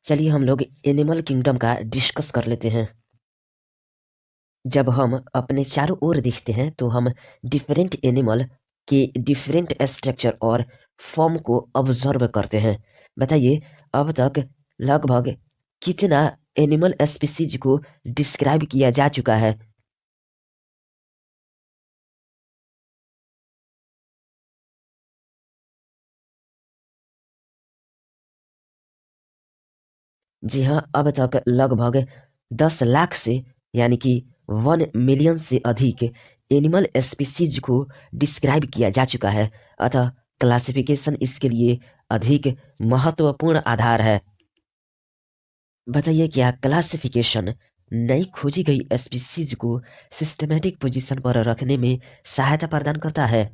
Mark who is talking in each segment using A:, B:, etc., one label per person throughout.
A: चलिए हम लोग एनिमल किंगडम का डिस्कस कर लेते हैं। जब हम अपने चारों ओर देखते हैं तो हम डिफरेंट एनिमल के डिफरेंट स्ट्रक्चर और फॉर्म को ऑब्जर्व करते हैं। बताइए, अब तक लगभग कितना एनिमल स्पीसीज को डिस्क्राइब किया जा चुका है? जी हाँ, अब तक लगभग 10 लाख से यानी कि 1 मिलियन से अधिक एनिमल स्पीसीज को डिस्क्राइब किया जा चुका है। अतः क्लासिफिकेशन इसके लिए अधिक महत्वपूर्ण आधार है। बताइए, क्या क्लासिफिकेशन नई खोजी गई स्पीसीज को सिस्टमैटिक पोजीशन पर रखने में सहायता प्रदान करता है?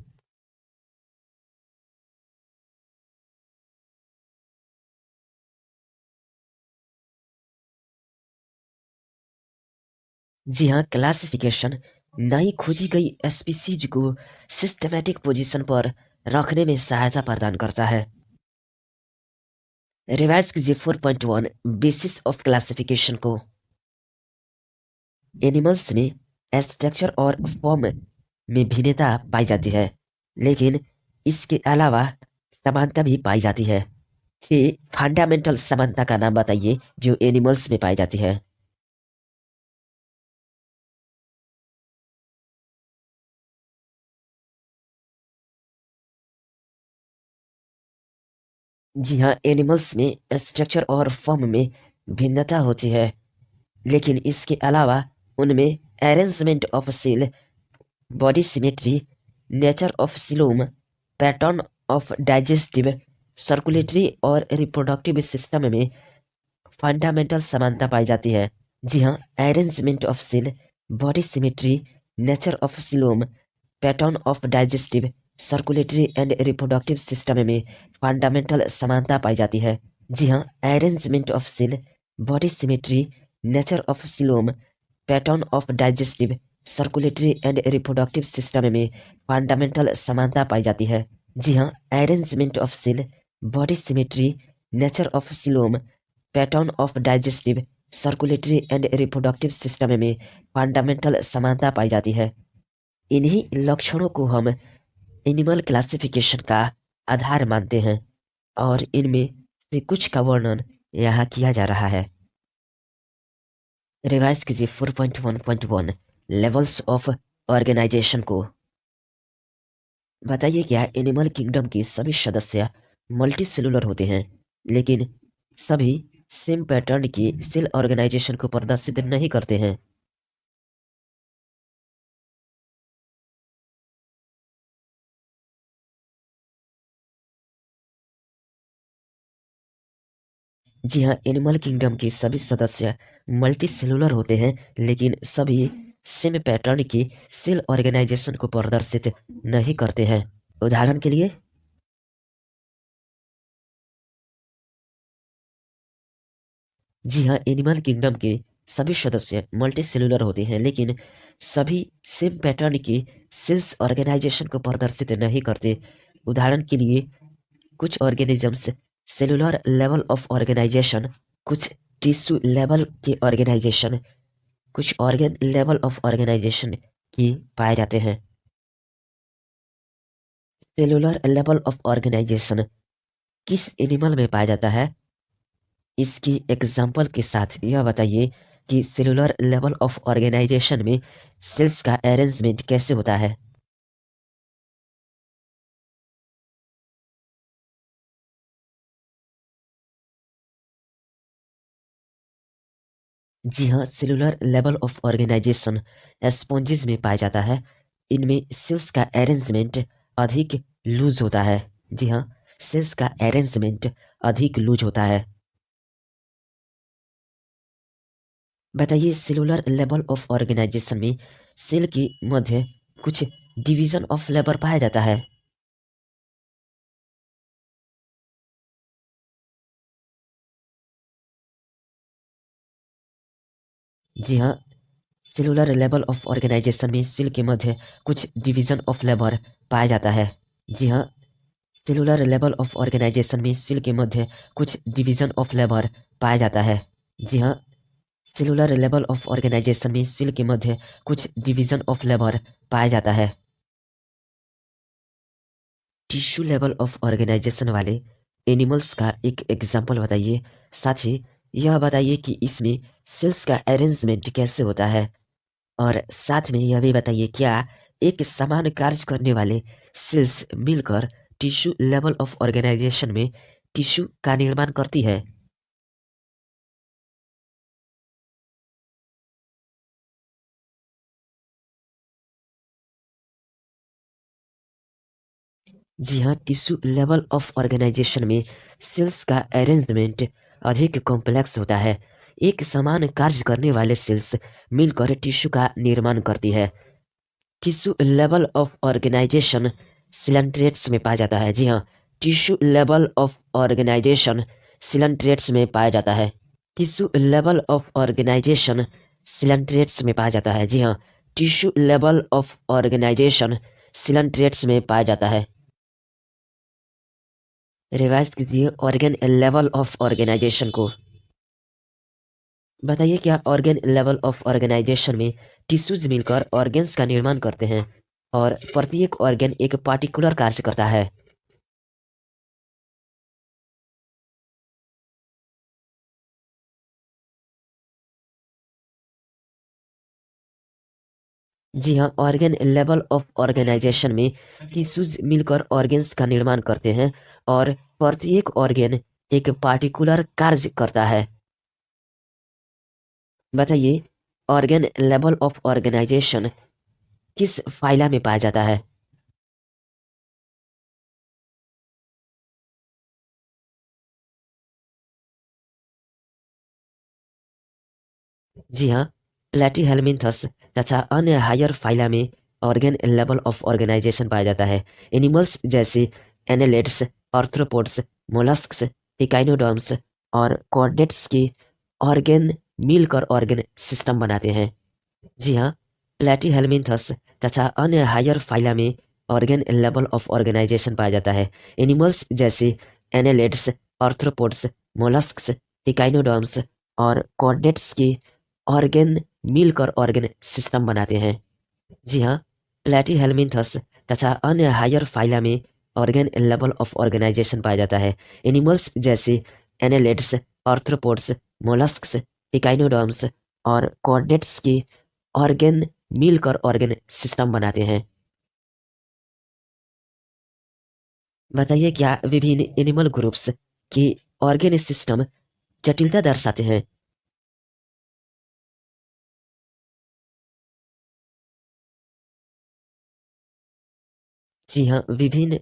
A: जी हाँ, क्लासिफिकेशन नई खोजी गई स्पीसीज को सिस्टमैटिक पोजीशन पर रखने में सहायता प्रदान करता है। रिवाइज कीजिए 4.1 बेसिस ऑफ क्लासिफिकेशन को। एनिमल्स में स्ट्रक्चर और फॉर्म में भिन्नता पाई जाती है, लेकिन इसके अलावा समानता भी पाई जाती है। छह फंडामेंटल समानता का नाम बताइए जो एनिमल्स में पाई जाती है। जी हाँ, एनिमल्स में स्ट्रक्चर और फॉर्म में भिन्नता होती है, लेकिन इसके अलावा उनमें arrangement of cell, body symmetry, nature of coelom, pattern of digestive, circulatory और रिप्रोडक्टिव सिस्टम में फंडामेंटल समानता पाई जाती है। जी हाँ, arrangement of cell, body symmetry, nature of coelom, pattern of digestive, circulatory and reproductive system में फंडामेंटल समानता पाई जाती है। जी हाँ, arrangement of cell, body symmetry, nature of coelom, pattern of digestive, circulatory and reproductive system में fundamental समानता पाई जाती है। जी हाँ, arrangement of cell, body symmetry, nature of coelom, pattern of digestive, circulatory and reproductive system में fundamental समानता पाई जाती है। इन्हीं लक्षणों को हम एनिमल क्लासिफिकेशन का आधार मानते हैं और इनमें से कुछ का वर्णन यहाँ किया जा रहा है। रिवाइज कीजिए 4.1.1 लेवल्स ऑफ ऑर्गेनाइजेशन को। बताइए, क्या एनिमल किंगडम के सभी सदस्य मल्टी सेलुलर होते हैं, लेकिन सभी सेम पैटर्न की सेल ऑर्गेनाइजेशन को प्रदर्शित नहीं करते हैं? जी हाँ, एनिमल किंगडम के सभी सदस्य मल्टी सेलुलर होते हैं, लेकिन सभी सेम पैटर्न की सेल ऑर्गेनाइजेशन को प्रदर्शित नहीं करते हैं। उदाहरण के लिए, जी हाँ, एनिमल किंगडम के सभी सदस्य मल्टी सेलुलर होते हैं, लेकिन सभी सेम पैटर्न की सेल्स ऑर्गेनाइजेशन को प्रदर्शित नहीं करते। उदाहरण के लिए, कुछ organisms cellular level of organisation, कुछ टिश्यू लेवल के ऑर्गेनाइजेशन, कुछ ऑर्गन लेवल ऑफ ऑर्गेनाइजेशन की पाए जाते हैं। सेलुलर लेवल ऑफ ऑर्गेनाइजेशन किस एनिमल में पाया जाता है? इसकी एग्जाम्पल के साथ यह बताइए कि सेलुलर लेवल ऑफ ऑर्गेनाइजेशन में सेल्स का अरेंजमेंट कैसे होता है। जी हाँ, cellular level of organisation sponges में पाया जाता है। इनमें सेल्स का अरेंजमेंट अधिक लूज होता है। जी हाँ, सेल्स का अरेंजमेंट अधिक लूज होता है। बताइए, सेलुलर लेवल ऑफ ऑर्गेनाइजेशन में सेल के मध्य कुछ डिवीजन ऑफ लेबर पाया जाता है। जी हाँ, सेलुलर लेवल ऑफ ऑर्गेनाइजेशन में सेल के मध्य कुछ डिवीजन ऑफ लेबर पाया जाता है। जी हाँ, सेलुलर लेवल ऑफ ऑर्गेनाइजेशन में सेल के मध्य कुछ डिवीजन ऑफ लेबर पाया जाता है। जी हाँ, सेलुलर लेवल ऑफ ऑर्गेनाइजेशन में सेल के मध्य कुछ डिवीजन ऑफ लेबर पाया जाता है। टिश्यू लेवल ऑफ ऑर्गेनाइजेशन वाले एनिमल्स का एक एग्जाम्पल बताइए। साथ ही यह बताइए कि इसमें सेल्स का अरेंजमेंट कैसे होता है, और साथ में यह भी बताइए क्या एक समान कार्य करने वाले सेल्स मिलकर टिश्यू लेवल ऑफ ऑर्गेनाइजेशन में टिश्यू का निर्माण करती है। जी हाँ, टिश्यू लेवल ऑफ ऑर्गेनाइजेशन में सेल्स का अरेंजमेंट अधिक कॉम्प्लेक्स होता है। एक समान कार्य करने वाले सेल्स मिलकर टिश्यू का निर्माण करती है। Tissue level of organisation coelenterates में पाया जाता है। जी हाँ, tissue level of organisation coelenterates में पाया जाता है। Tissue level of organisation coelenterates में पाया जाता है। जी हाँ, tissue level of organisation coelenterates में पाया जाता है। रिवाइज कीजिए ऑर्गेन लेवल ऑफ ऑर्गेनाइजेशन को। बताइए क्या ऑर्गेन लेवल ऑफ ऑर्गेनाइजेशन में टिश्यूज मिलकर ऑर्गेन्स का निर्माण करते हैं और प्रत्येक ऑर्गेन एक पार्टिकुलर कार्य करता है। जी हाँ, ऑर्गेन लेवल ऑफ ऑर्गेनाइजेशन में टिश्यूज मिलकर ऑर्गेन्स का निर्माण करते हैं और प्रत्येक ऑर्गेन एक पार्टिकुलर कार्य करता है। बताइए ऑर्गेन लेवल ऑफ ऑर्गेनाइजेशन किस फाइला में पाया जाता है। जी हाँ, प्लेटीहेल्मिन्थस तथा अन्य हायर फाइला में ऑर्गेन लेवल ऑफ ऑर्गेनाइजेशन पाया जाता है। एनिमल्स जैसे एनेलिड्स, आर्थ्रोपोड्स, मोलस्क्स, इकाइनोडर्म्स और कॉर्डेट्स की ऑर्गेन मिलकर ऑर्गेन सिस्टम बनाते हैं। जी हाँ, प्लेटीहेल्मिन्थस तथा अन्य हायर फाइला में ऑर्गेन लेवल ऑफ ऑर्गेनाइजेशन पाया जाता है। एनिमल्स जैसे एनेलिड्स, आर्थ्रोपोड्स, मोलस्क्स, इकाइनोडर्म्स और कॉर्डेट्स की ऑर्गेन मिलकर ऑर्गेन सिस्टम बनाते हैं। जी हाँ, प्लेटीहेल्मिन्थस तथा अन्य हायर फाइला में ऑर्गेन लेवल ऑफ ऑर्गेनाइजेशन पाया जाता है। एनिमल्स जैसे एनेलिड्स, आर्थ्रोपोड्स, मोलस्क्स, इकाइनोडर्म्स और कॉर्डेट्स की ऑर्गेन मिलकर ऑर्गेन सिस्टम बनाते हैं। बताइए क्या विभिन्न एनिमल ग्रुप्स की ऑर्गेन सिस्टम जटिलता दर्शाते हैं। जी हाँ, विभिन्न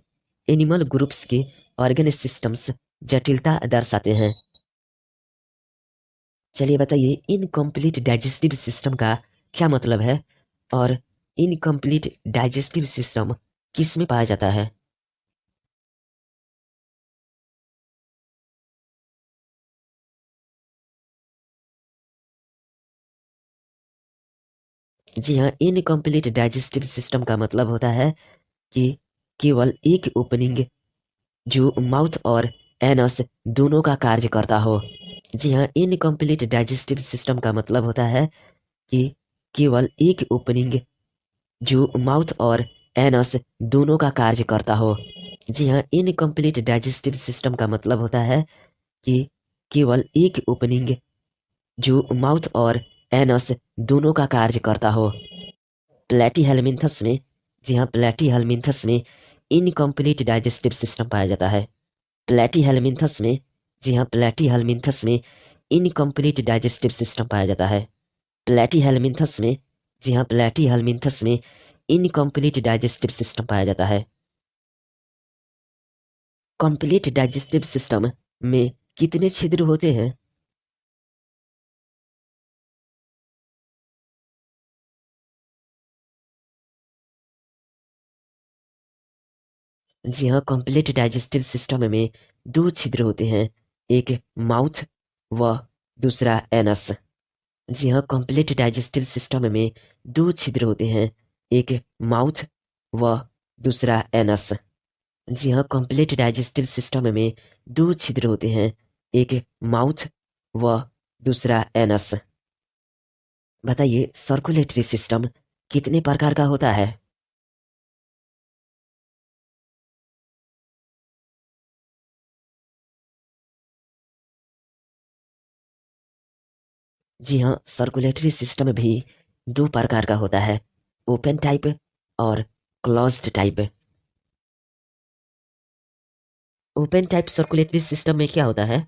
A: एनिमल ग्रुप्स के ऑर्गेन सिस्टम्स जटिलता दर्शाते हैं। चलिए बताइए इनकम्प्लीट डाइजेस्टिव सिस्टम का क्या मतलब है, और इनकम्प्लीट डाइजेस्टिव सिस्टम किस में पाया जाता है। जी हाँ, इनकम्प्लीट डाइजेस्टिव सिस्टम का मतलब होता है कि केवल एक ओपनिंग जो माउथ और एनस दोनों का कार्य करता हो। जी हाँ, इनकम्प्लीट डाइजेस्टिव सिस्टम का मतलब होता है कि केवल एक ओपनिंग जो माउथ और एनस दोनों का कार्य करता हो। जी हाँ, इनकम्प्लीट डाइजेस्टिव सिस्टम का मतलब होता है कि केवल एक ओपनिंग जो माउथ और एनस दोनों का कार्य करता हो। प्लेटीहेल्मिन्थस में जी हाँ, प्लेटीहेल्मिन्थस में इनकम्प्लीट डाइजेस्टिव सिस्टम पाया जाता है। प्लेटीहेल्मिन्थस में जी हाँ, प्लेटीहेल्मिन्थस में इनकम्प्लीट डाइजेस्टिव सिस्टम पाया जाता है। प्लेटीहेल्मिन्थस में जी हाँ, प्लेटीहेल्मिन्थस में इनकम्प्लीट डाइजेस्टिव सिस्टम पाया जाता है। कंप्लीट डाइजेस्टिव सिस्टम में कितने छिद्र होते हैं। जी हाँ, कंप्लीट डाइजेस्टिव सिस्टम में दो छिद्र होते हैं, एक माउथ व दूसरा एनस। जी हाँ, कंप्लीट डाइजेस्टिव सिस्टम में दो छिद्र होते हैं, एक माउथ व दूसरा एनस। जी हाँ, कंप्लीट डाइजेस्टिव सिस्टम में दो छिद्र होते हैं, एक माउथ व दूसरा एनस। बताइए सर्कुलेटरी सिस्टम कितने प्रकार का होता है? जी हाँ, सर्कुलेटरी सिस्टम भी दो प्रकार का होता है, ओपन टाइप और closed type. Open type circulatory system में क्या होता है?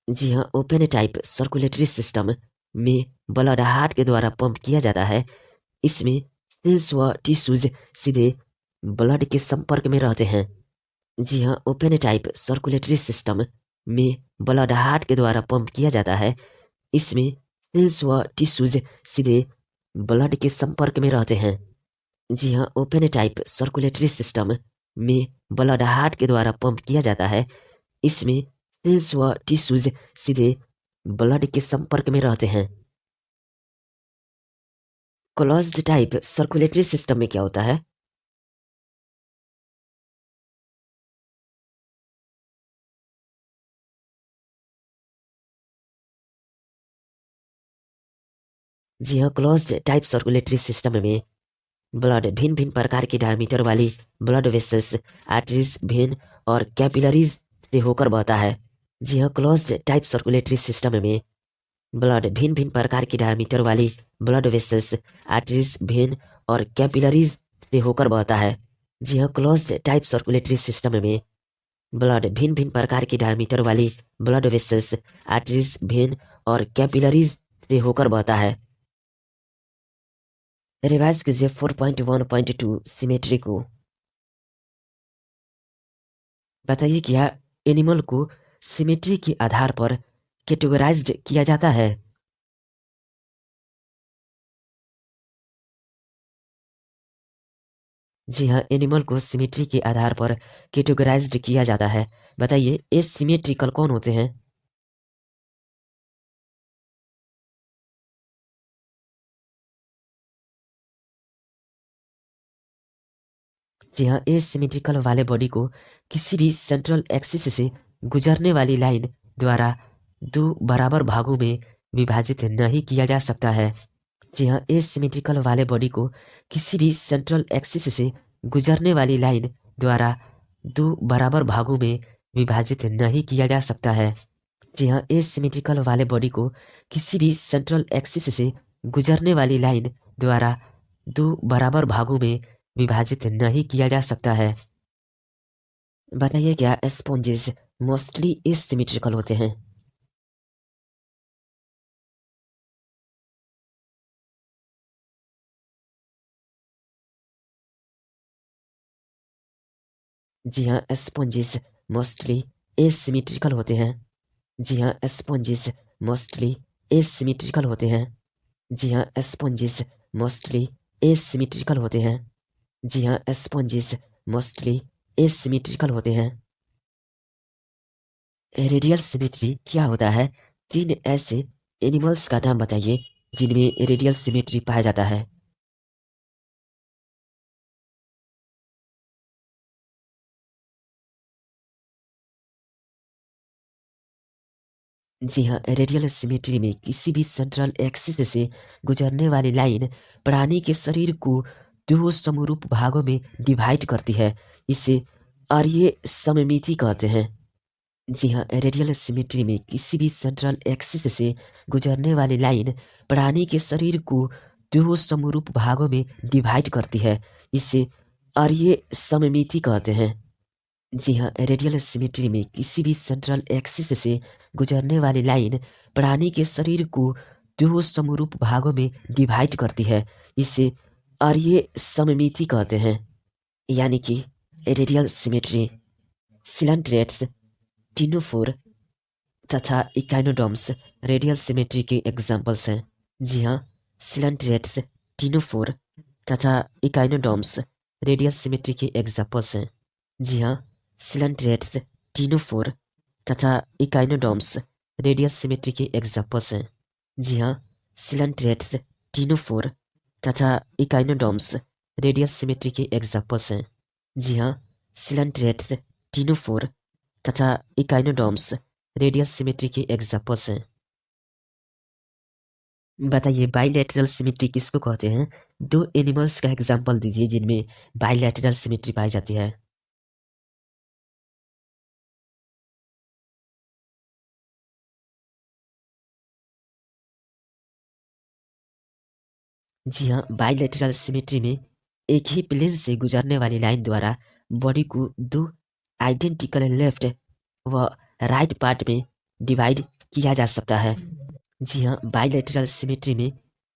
A: जी हाँ, ओपन टाइप सर्कुलेटरी सिस्टम में ब्लड हार्ट के द्वारा पंप किया जाता है। इसमें सेल्स व टिश्यूज सीधे ब्लड के संपर्क में रहते हैं। जी हाँ, ओपन टाइप सर्कुलेटरी सिस्टम में ब्लड हार्ट के द्वारा पंप किया जाता है। इसमें सेल्स व टिश्यूज सीधे ब्लड के संपर्क में रहते हैं। जी हाँ, ओपन टाइप सर्कुलेटरी सिस्टम में ब्लड हार्ट के द्वारा पंप किया जाता है। इसमें सेल्स व टिश्यूज सीधे ब्लड के संपर्क में रहते हैं। क्लोज्ड टाइप सर्कुलेटरी सिस्टम में क्या होता है? जी हाँ, क्लोज्ड टाइप सर्कुलेटरी सिस्टम में ब्लड भिन्न भिन्न प्रकार के डायमीटर वाली ब्लड वेसल्स, आर्टरीज, वेन और कैपिलरीज से होकर बहता है। जी हाँ, क्लोज्ड टाइप सर्कुलेटरी सिस्टम में ब्लड भिन्न भिन्न प्रकार की डायमीटर वाली ब्लड वेसल्स, आर्टरीज, वेन और कैपिलरीज से होकर बहता है। जी हाँ, क्लोज्ड टाइप सर्कुलेटरी सिस्टम में ब्लड भिन्न भिन्न प्रकार की डायमीटर वाली ब्लड वेसल्स, आर्टरीज, वेन और कैपिलरीज से होकर बहता है। रिवाइज कीजिए 4.1.2 सिमेट्री को। बताइए क्या एनिमल को सिमेट्री के आधार पर कैटेगराइज्ड किया जाता है? जी हाँ, एनिमल को सिमेट्री के आधार पर कैटेगराइज्ड किया जाता है। बताइए एसिमेट्रिकल कौन होते हैं? जी हाँ, एसिमेट्रिकल वाले बॉडी को किसी भी सेंट्रल एक्सिस से गुजरने वाली लाइन द्वारा दो बराबर भागों में विभाजित नहीं किया जा सकता है। जी हाँ, एसिमेट्रिकल वाले बॉडी को किसी भी सेंट्रल एक्सिस से गुजरने वाली लाइन द्वारा दो बराबर भागों में विभाजित नहीं किया जा सकता है। जी हाँ, एसिमेट्रिकल वाले बॉडी को किसी भी सेंट्रल एक्सिस से गुजरने वाली लाइन द्वारा दो बराबर भागों में विभाजित नहीं किया जा सकता है। बताइए क्या स्पॉन्जेस मोस्टली एसिमेट्रिकल होते हैं? जी हाँ, स्पॉन्जेस मोस्टली एसिमेट्रिकल होते हैं। जी हाँ, स्पॉन्जेस मोस्टली एसिमेट्रिकल होते हैं। जी हाँ, स्पॉन्जेस मोस्टली एसिमेट्रिकल होते हैं। जी हाँ, स्पॉन्जेस मोस्टली एसिमेट्रिकल होते हैं। रेडियल सिमेट्री क्या होता है? तीन ऐसे एनिमल्स का नाम बताइए जिनमें रेडियल सिमेट्री पाया जाता है। जी हाँ, रेडियल सिमेट्री में किसी भी सेंट्रल एक्सिस से गुजरने वाली लाइन प्राणी के शरीर को दो समरूप भागों में डिवाइड करती है। इसे आर्य सममिति कहते हैं। जी हाँ, रेडियल सिमेट्री में किसी भी सेंट्रल एक्सिस से गुजरने वाली लाइन प्राणी के शरीर को दो समरूप भागों में डिवाइड करती है। इसे आर्य सममिति कहते हैं। जी हाँ, रेडियल सिमेट्री में किसी भी सेंट्रल एक्सिस से गुजरने वाली लाइन प्राणी के शरीर को दो समरूप भागों में डिवाइड करती है। इसे आर्य सममिति कहते हैं। यानी कि रेडियल सिमेट्री सिलेंट्रेट्स, टिनोफोर तथा इकाइनोडर्म्स रेडियल सिमेट्री के एग्जाम्पल्स हैं। जी हाँ, सिलेंट्रेट्स, टिनोफोर तथा इकाइनोडर्म्स रेडियल सिमेट्री के एग्जाम्पल्स हैं। जी हाँ, सिलेंट्रेट्स, टिनोफोर तथा इकाइनोडर्म्स रेडियल सिमेट्री के एग्जाम्पल्स हैं। जी हाँ, सिलेंट्रेट्स, टीनोफोर तथा इकाइनोडोम्स रेडियल सिमेट्री के एग्जाम्पल्स हैं। जी हाँ, सिलेंट्रेट्स, टीनोफोर तथा इकाइनोडोम्स रेडियल सिमेट्री के एग्जाम्पल्स हैं। बताइए बाइलैटरल सिमेट्री किसको कहते हैं? दो एनिमल्स का एग्जाम्पल दीजिए जिनमें बाइलैटरल सिमेट्री पाई जाती है। जी हाँ, बाइलैटरल सिमेट्री में एक ही प्लेन से गुजरने वाली लाइन द्वारा बॉडी को दो आइडेंटिकल लेफ्ट व राइट पार्ट में डिवाइड किया जा सकता है। जी हाँ, बाइलैटरल सिमेट्री में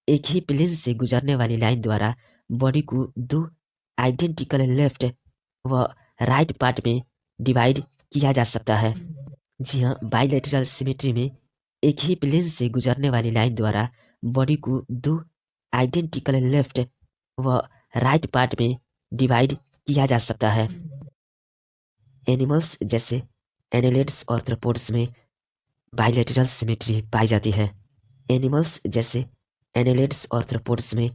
A: एक ही प्लेन से गुजरने वाली लाइन द्वारा बॉडी को दो आइडेंटिकल लेफ्ट व राइट पार्ट में डिवाइड किया जा सकता है। जी हाँ, बाइलैटरल सिमेट्री में एक ही प्लेन से गुजरने वाली लाइन द्वारा बॉडी को दो आइडेंटिकल लेफ्ट व राइट पार्ट में डिवाइड किया जा सकता है। एनिमल्स जैसे एनालिड्स और आर्थ्रोपोड्स में बाइलैटरल सिमेट्री पाई जाती है। एनिमल्स जैसे एनालिड्स और आर्थ्रोपोड्स में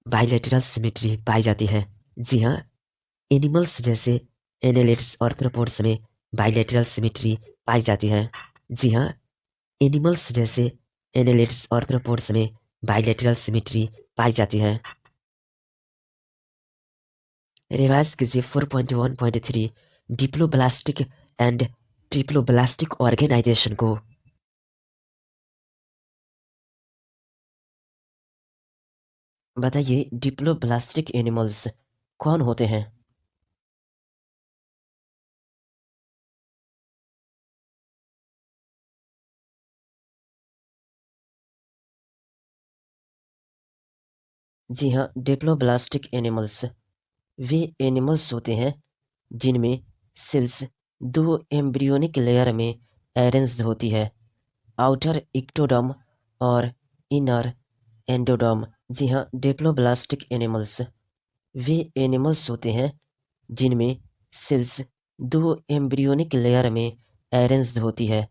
A: बाइलैटरल सिमेट्री पाई जाती है। जी हाँ, एनिमल्स जैसे एनालिड्स और आर्थ्रोपोड्स में बाइलैटरल सिमेट्री पाई जाती है। जी हाँ, एनिमल्स जैसे एनालिड्स और आर्थ्रोपोड्स में बाइलैटरल सिमेट्री पाई जाती है। रिवाइज कीजिए 4.1.3 डिप्लोब्लास्टिक एंड ट्रिप्लोब्लास्टिक ऑर्गेनाइजेशन को। बताइए डिप्लोब्लास्टिक एनिमल्स कौन होते हैं? जी हाँ, डिप्लोब्लास्टिक एनिमल्स वे एनिमल्स होते हैं जिनमें सेल्स दो एम्ब्रियोनिक लेयर में अरेंज्ड होती है, आउटर इक्टोडर्म और इनर एंडोडर्म। जी हाँ, डिप्लोब्लास्टिक एनिमल्स वे एनिमल्स होते हैं जिनमें सेल्स दो एम्ब्रियोनिक लेयर में अरेंज्ड होती है,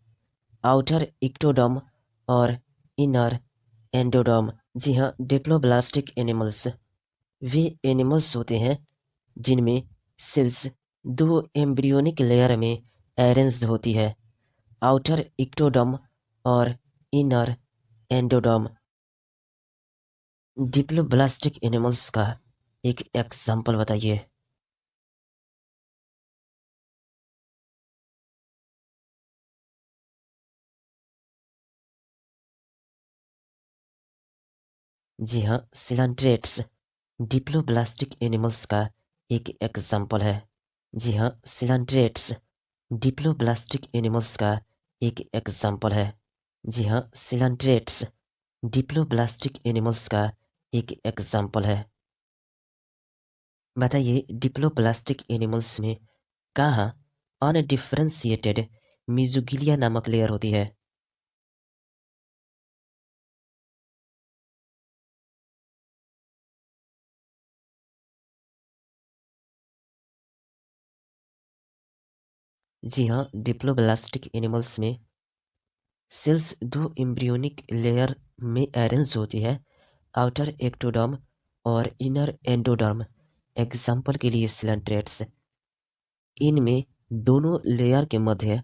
A: आउटर इक्टोडर्म और इनर एंडोडर्म। जी हाँ, डिप्लोब्लास्टिक एनिमल्स वे एनिमल्स होते हैं जिनमें सेल्स दो एम्ब्रियोनिक लेयर में अरेंज्ड होती है, आउटर इक्टोडर्म और इनर एंडोडर्म। डिप्लोब्लास्टिक एनिमल्स का एक एग्जाम्पल बताइए। जी हाँ, सिलेंट्रेट्स डिप्लोब्लास्टिक एनिमल्स का एक एग्जाम्पल है। जी हाँ, सिलेंट्रेट्स डिप्लोब्लास्टिक एनिमल्स का एक एग्जाम्पल है। जी हाँ, सिलेंट्रेट्स डिप्लोब्लास्टिक एनिमल्स का एक एग्जाम्पल है। बताइए डिप्लोब्लास्टिक एनिमल्स में कहाँ अनडिफरेंशिएटेड मीजोगिलिया नामक लेयर होती है? जी हाँ, डिप्लोब्लास्टिक एनिमल्स में सेल्स दो एम्ब्रियोनिक लेयर में अरेंज होती है, आउटर एक्टोडर्म और इनर एंडोडर्म। एग्जाम्पल के लिए सिलेंट्रेट्स, इनमें दोनों लेयर के मध्य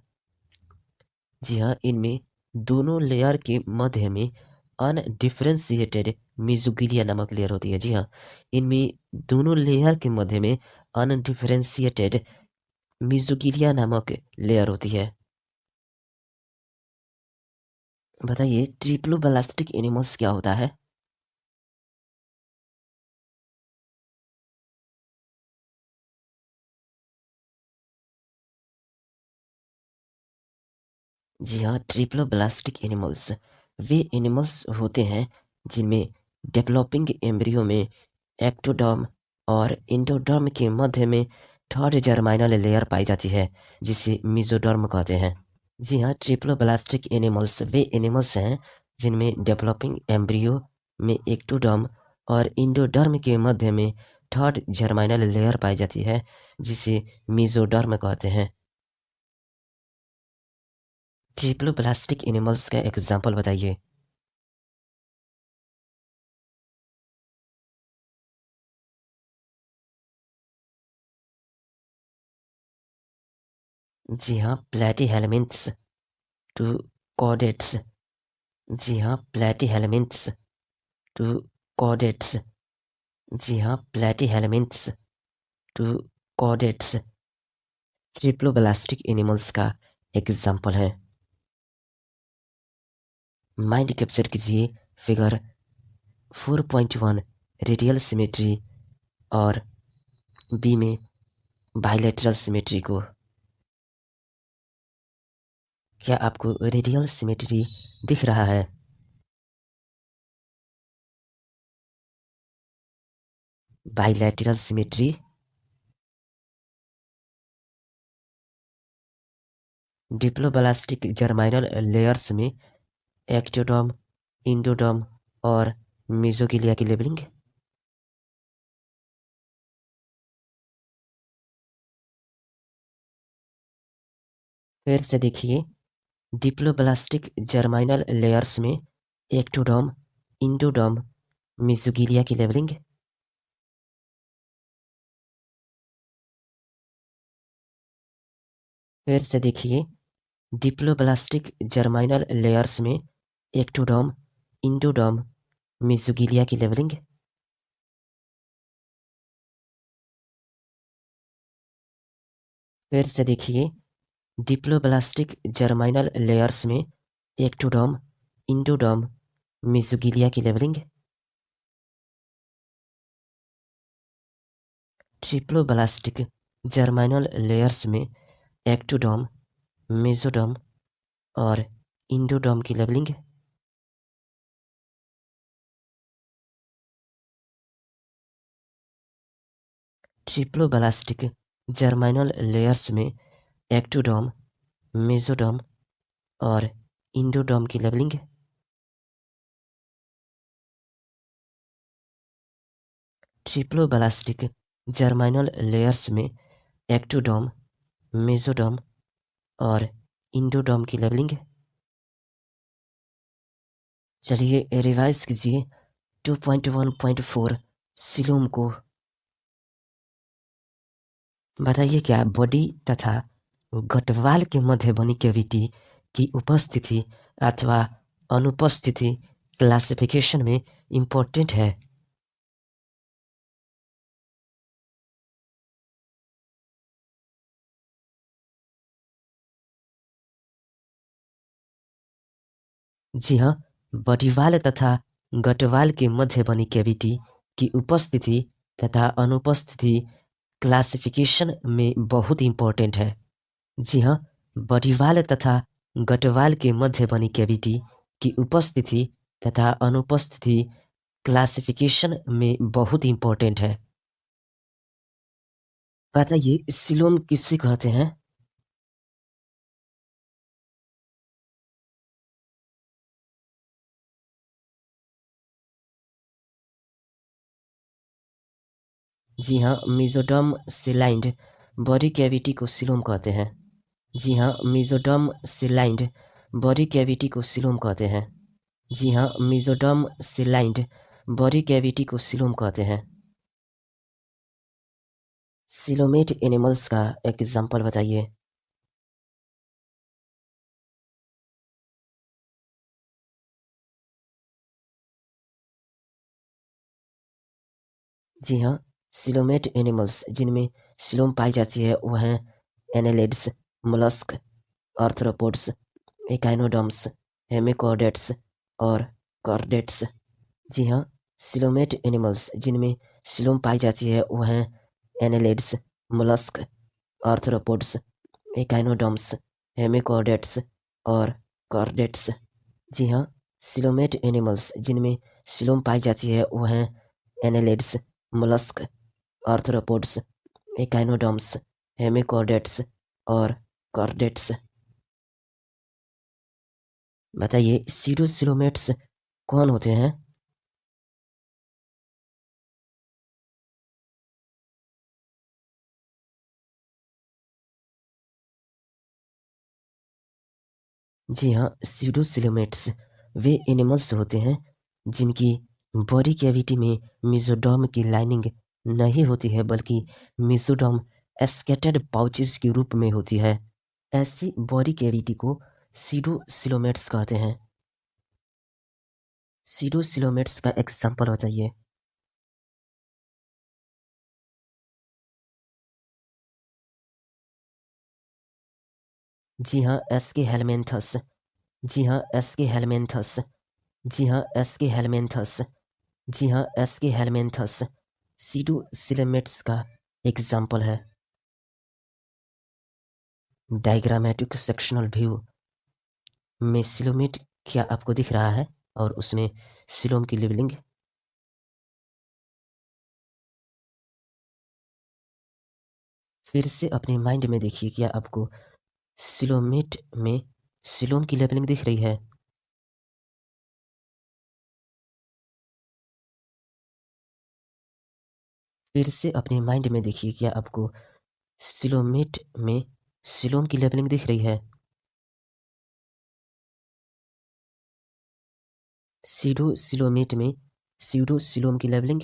A: जी हाँ, इनमें दोनों लेयर के मध्य में अनडिफरेंशिएटेड मीजोगिलिया नामक लेयर होती है। जी हाँ, इनमें दोनों लेयर के मध्य में अनडिफरेंशिएटेड मीजोगिलिया नामक लेयर होती है। बताइए ट्रिप्लोब्लास्टिक एनिमल्स क्या होता है? जी हाँ, ट्रिप्लोब्लास्टिक एनिमल्स वे एनिमल्स होते हैं जिनमें डेवलपिंग एम्ब्रियो में एक्टोडर्म और इंडोडर्म के मध्य में थर्ड जर्माइनल लेयर पाई जाती है जिसे मेसोडर्म कहते हैं। जी हाँ, ट्रिप्लोब्लास्टिक एनिमल्स वे एनिमल्स हैं जिनमें डेवलपिंग एम्ब्रियो में एक्टोडर्म और इंडोडर्म के मध्य में थर्ड जर्माइनल लेयर पाई जाती है जिसे मेसोडर्म कहते हैं। ट्रिप्लोब्लास्टिक एनिमल्स का एग्जाम्पल बताइए। जी हाँ, प्लेटीहेलमिन्थ्स टू कॉर्डेट्स। जी हाँ, प्लेटीहेलमिन्थ्स टू कॉर्डेट्स। जी हाँ, platyhelminthes to chordates triploblastic animals का एग्जाम्पल है। माइंड कैप्चर कीजिए फिगर 4.1 रेडियल सिमेट्री और बी में बाइलेटरल सिमेट्री को। क्या आपको रेडियल सिमेट्री दिख रहा है? Bilateral symmetry diploblastic germinal layers में एक्टोडर्म, इंडोडर्म और मेसोगिलिया की लेबलिंग। फिर से देखिए, डिप्लोब्लास्टिक जर्माइनल लेयर्स में एक्टोडर्म, इंडोडर्म, मेसोगिलिया की लेबलिंग। फिर से देखिए, डिप्लोब्लास्टिक जर्माइनल लेयर्स में एक्टोडर्म, इंडोडर्म, मेसोगिलिया की लेबलिंग। फिर से देखिए, डिप्लोब्लास्टिक जर्माइनल लेयर्स में एक्टोडर्म, इंडोडर्म, मेसोगिलिया की लेबलिंग। ट्रिप्लोब्लास्टिक जर्माइनल लेयर्स में एक्टोडर्म, मेसोडर्म और इंडोडर्म की लेबलिंग। ट्रिप्लोब्लास्टिक जर्माइनल लेयर्स में एक्टोडर्म, मेसोडर्म और इंडोडर्म की लेबलिंग। ट्रिप्लोब्लास्टिक जर्माइनल लेयर्स में एक्टोडर्म, मेसोडर्म और इंडोडर्म की लेबलिंग। चलिए रिवाइज कीजिए 2.1.4 सिलोम को। बताइए, क्या बॉडी तथा गटवाल के मध्य बनी कैविटी की उपस्थिति अथवा अनुपस्थिति क्लासिफिकेशन में इम्पोर्टेंट है? जी हाँ, बॉडीवाल तथा गटवाल के मध्य बनी कैविटी की उपस्थिति तथा अनुपस्थिति क्लासिफिकेशन में बहुत इम्पोर्टेंट है। जी हाँ, बॉडीवाल तथा गटवाल के मध्य बनी कैविटी की उपस्थिति तथा अनुपस्थिति क्लासिफिकेशन में बहुत इम्पोर्टेंट है। बताइए, सिलोम किससे कहते हैं? जी हाँ, मेसोडर्म सिलाइंड बॉडी कैविटी को सिलोम कहते हैं। जी हाँ, मेसोडर्म सिलाइंड बॉडी कैविटी को सिलोम कहते हैं। जी हाँ, मेसोडर्म सिलाइंड बॉडी कैविटी को सिलोम कहते हैं। सिलोमेट एनिमल्स का एग्जाम्पल बताइए। जी हाँ, सिलोमेट एनिमल्स जिनमें सिलोम पाई जाती है वह हैं annelids, mollusc, arthropods, echinoderms, hemichordates और कॉर्डेट्स। जी हाँ, सिलोमेट एनिमल्स जिनमें सिलोम पाई जाती है वह हैं annelids, mollusc, arthropods, echinoderms, hemichordates और कॉर्डेट्स। जी हाँ, सिलोमेट एनिमल्स जिनमें सिलोम पाई जाती है वह हैं annelids, mollusc, arthropods, echinoderms, hemichordates और कॉर्डेट्स। बताइए, सीडोसिलोमेट्स कौन होते हैं? जी हाँ, स्यूडोसिलोमेट्स वे एनिमल्स होते हैं जिनकी बॉडी कैविटी में मेसोडर्म की लाइनिंग नहीं होती है, बल्कि मेसोडर्म स्कैटर्ड पाउचेस के रूप में होती है। ऐसी बॉडी कैविटी को स्यूडोसिलोमेट्स कहते हैं। स्यूडोसिलोमेट्स का एग्जांपल बताइए। जी हाँ, एस्के हेलमेंथस। जी हाँ, एस्के हेलमेंथस। जी हाँ, एस्के हेलमेंथस। जी हाँ, एस्के हेलमेंथस स्यूडोसिलोमेट्स का एग्जांपल है। डायग्रामेटिक सेक्शनल व्यू में सिलोमेट क्या आपको दिख रहा है और उसमें सिलोम की लेबलिंग। फिर से अपने माइंड में देखिए, क्या आपको सिलोमेट में सिलोम की लेबलिंग दिख रही है। फिर से अपने माइंड में देखिए, क्या आपको सिलोमेट में सिलोम की लेबलिंग दिख रही है। सीडो सिलोमेट में सीडो सिलोम की लेबलिंग।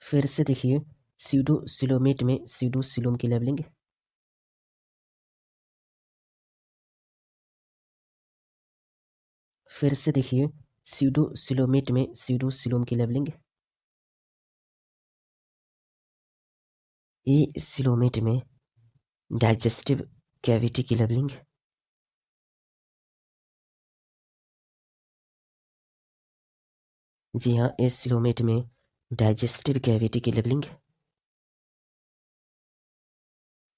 A: फिर से देखिए, सीडो सिलोमेट में सीडो सिलोम की लेबलिंग। फिर से देखिए, सीडो सिलोमेट में सीडो सिलोम की लेबलिंग। ए सिलोमेट में डाइजेस्टिव कैविटी की लेबलिंग। जी हाँ, ए सिलोमेट में डाइजेस्टिव कैविटी की लेबलिंग।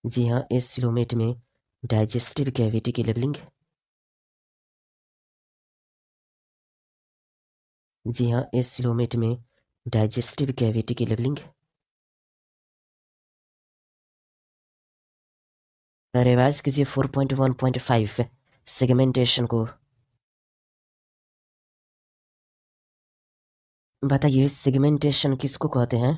A: जी हाँ, ए सिलोमेट में डाइजेस्टिव कैविटी की लेबलिंग। जी हाँ, ए सिलोमेट में डाइजेस्टिव कैविटी की लेबलिंग। रिवाइज कीजिए 4.1.5 सेगमेंटेशन को। बताइए, सेगमेंटेशन किसको कहते हैं।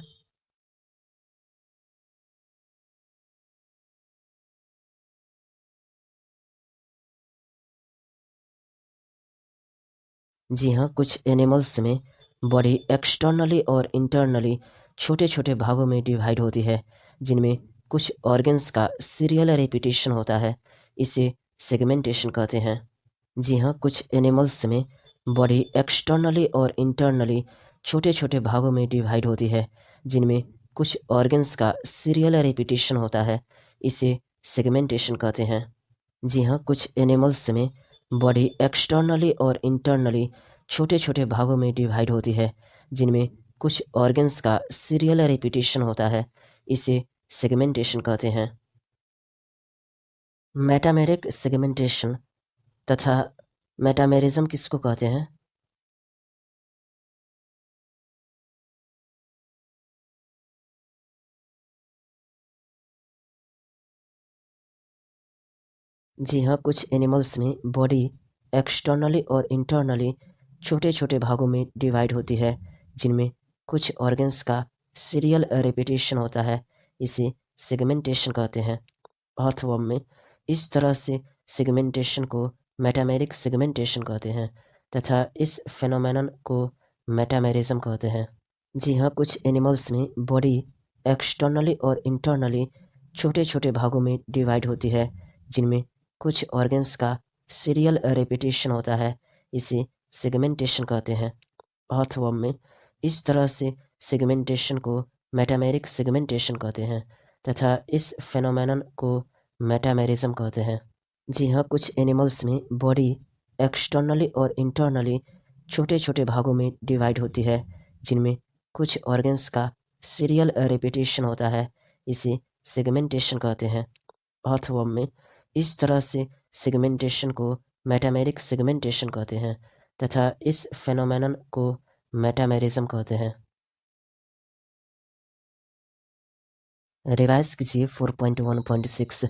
A: जी हाँ, कुछ एनिमल्स में बॉडी एक्सटर्नली और इंटरनली छोटे छोटे भागों में डिवाइड होती है, जिनमें कुछ ऑर्गन्स का सीरियल रेपिटेशन होता है। इसे सेगमेंटेशन कहते हैं। जी हाँ, कुछ एनिमल्स में बॉडी एक्सटर्नली और इंटरनली छोटे छोटे भागों में डिवाइड होती है, जिनमें कुछ ऑर्गन्स का सीरियल रेपिटेशन होता है। इसे सेगमेंटेशन कहते हैं। जी हाँ, कुछ एनिमल्स में बॉडी एक्सटर्नली और इंटरनली छोटे छोटे भागों में डिवाइड होती है, जिनमें कुछ ऑर्गन्स का सीरियल रेपिटेशन होता है। इसे सेगमेंटेशन कहते हैं। मेटामेरिक सेगमेंटेशन तथा मेटामेरिज्म किसको कहते हैं। जी हाँ, कुछ एनिमल्स में बॉडी एक्सटर्नली और इंटरनली छोटे छोटे भागों में डिवाइड होती है, जिनमें कुछ ऑर्गन्स का सीरियल रेपिटेशन होता है। इसे सेगमेंटेशन कहते हैं। अर्थवर्म में इस तरह से सेगमेंटेशन को मेटामेरिक सेगमेंटेशन कहते हैं तथा इस फेनोमेनन को मेटामेरिज्म कहते हैं। जी हाँ, कुछ एनिमल्स में बॉडी एक्सटर्नली और इंटरनली छोटे छोटे भागों में डिवाइड होती है, जिनमें कुछ ऑर्गन्स का सीरियल रेपिटेशन होता है। इसे सेगमेंटेशन कहते हैं। अर्थवर्म में इस तरह से सेगमेंटेशन को मेटामेरिक सेगमेंटेशन कहते हैं तथा इस फेनोमेनन को मेटामेरिज्म कहते हैं। जी हाँ, कुछ एनिमल्स में बॉडी एक्सटर्नली और इंटरनली छोटे छोटे भागों में डिवाइड होती है, जिनमें कुछ ऑर्गन्स का सीरियल रेपिटेशन होता है। इसे सेगमेंटेशन कहते हैं। अर्थवर्म में इस तरह से सेगमेंटेशन को मेटामेरिक सेगमेंटेशन कहते हैं तथा इस फेनोमेनन को मेटामेरिज्म कहते हैं। रिवाइज कीजिए 4.1.6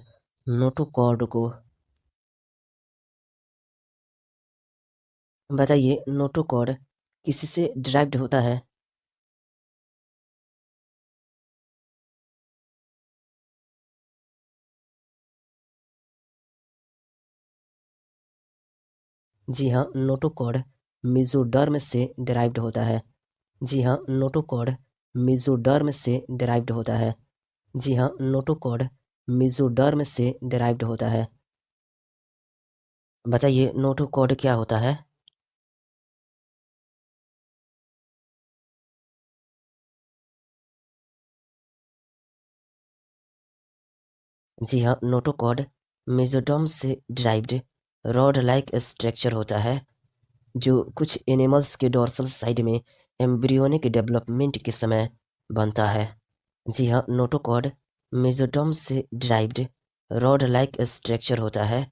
A: नोटोकॉर्ड को। बताइए, नोटोकॉर्ड किससे डिराइव्ड होता है।
B: जी हाँ, नोटोकॉड मेसोडर्म से डिराइव्ड होता है। जी हाँ, नोटोकॉड मेसोडर्म से डिराइव्ड होता है। जी हाँ, नोटोकॉड मेसोडर्म से डिराइव्ड होता है।
A: बताइए नोटोकॉड क्या होता है? जी हाँ, नोटोकॉड मेसोडर्म से डिराइव्ड रॉड लाइक स्ट्रक्चर होता है जो कुछ एनिमल्स के डोर्सल साइड में एम्ब्रियोनिक डेवलपमेंट के समय बनता है। जी हाँ, नोटोकॉड मेसोडर्म से डिराइव्ड रॉड लाइक स्ट्रक्चर होता है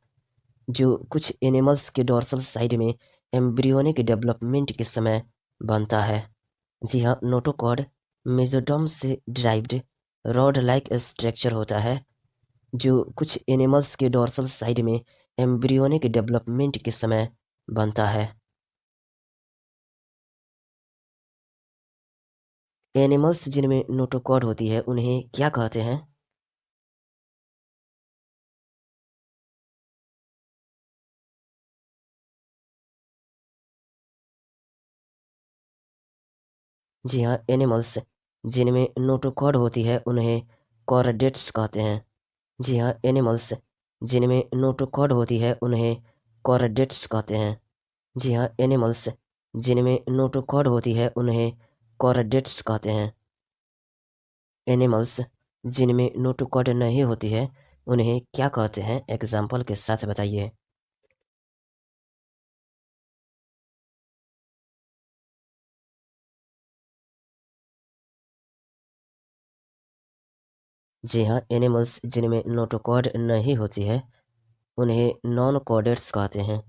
A: जो कुछ एनिमल्स के डोर्सल साइड में एम्ब्रियोनिक डेवलपमेंट के समय बनता है। जी हाँ, नोटोकॉड मेसोडर्म से डिराइव्ड रॉड लाइक स्ट्रक्चर होता है जो कुछ एनिमल्स के डोर्सल साइड में एम्ब्रियोनिक डेवलपमेंट के समय बनता है। एनिमल्स जिनमें नोटोकॉड होती है उन्हें क्या कहते हैं? जी हाँ, एनिमल्स जिनमें नोटोकॉड होती है उन्हें कॉर्डेट्स कहते हैं। जी हाँ, एनिमल्स जिनमें नोटोकॉड होती है उन्हें कॉर्डेट्स कहते हैं। जी हाँ, एनिमल्स जिनमें नोटोकॉड होती है उन्हें कॉर्डेट्स कहते हैं। एनिमल्स जिनमें नोटोकॉड नहीं होती है उन्हें क्या कहते हैं? एग्जाम्पल के साथ बताइए। जी हाँ, एनिमल्स जिनमें नोटोकॉड नहीं होती है उन्हें नॉन कॉडेट्स कहते हैं।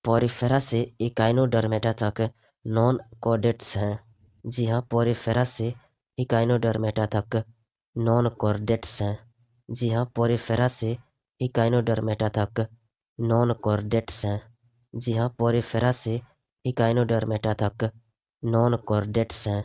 A: पॉरीफेरा से इकाइनोडर्मेटा तक नॉन कॉर्डेट्स हैं। जी हाँ, पॉरीफेरा से इकाइनोडर्मेटा तक नॉन कॉर्डेट्स हैं। जी हाँ, पॉरीफेरा से इकाइनोडर्मेटा तक नॉन कॉर्डेट्स हैं। जी हाँ, पॉरीफेरा से इकाइनोडर्मेटा तक नॉन कॉर्डेट्स हैं।